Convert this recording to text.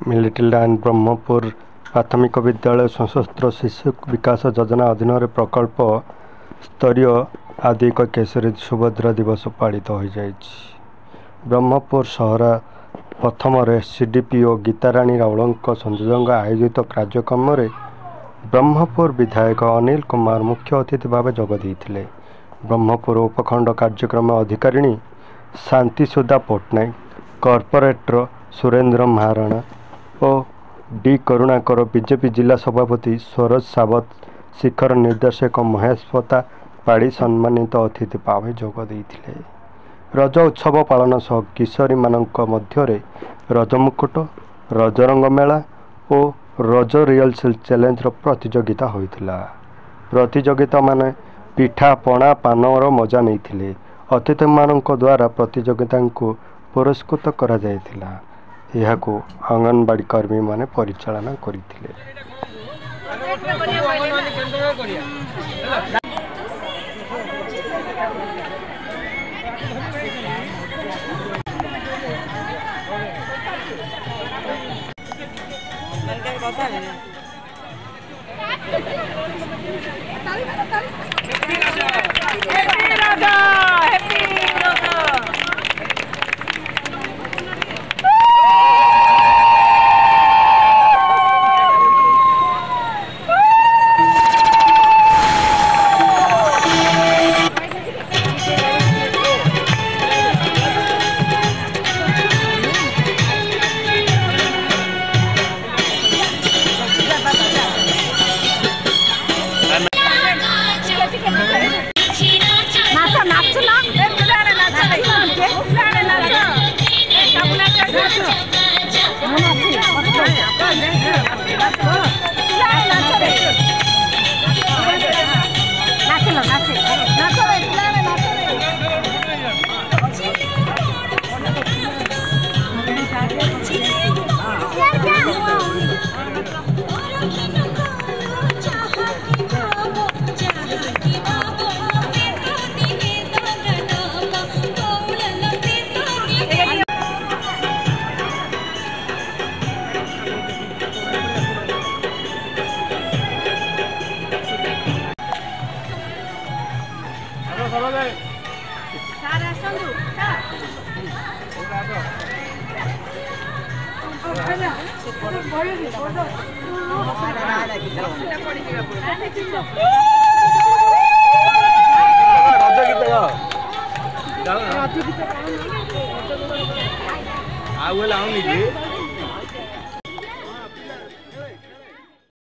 Military line Brahmapur प्राथमिक विद्यालय सशस्त्र शिशु विकास योजना अधीन प्रकल्प स्तरीय आदिक केसरी सुभद्रा दिवस पालित हो जाइछि। ब्रह्मपुर सहर प्रथम सीडीपीओ गीताराणी राउल संयोजन आयोजित कार्यक्रम में ब्रह्मपुर विधायक अनिल कुमार मुख्य अतिथि भाव जोगदे। ब्रह्मपुर उपखंड कार्यक्रम अधिकारिणी शांतिसुधा पट्टनायक, कॉर्पोरेटर सुरेंद्र महाराणा और डी करुणाकर, बीजेपी जिला सभापति सरोज सावत, शिखर निर्देशक महेश पता पाड़ी सम्मानित अतिथि भाव जोगदे। रज उत्सव पालन सह किशोरी मानक मध्य रज मुकुट, रजरंग मेला और रज रिहर्सल चैलेंज प्रतियोगिता होइथिला। प्रतियोगिता माने पिठा पणा पानर मजा नहीं। अतिथि मानक द्वारा प्रतियोगिता को पुरस्कृत करा जायथिला। यहाकू आंगनवाड़ी कर्मी माने परिचालना करिथिले। I will only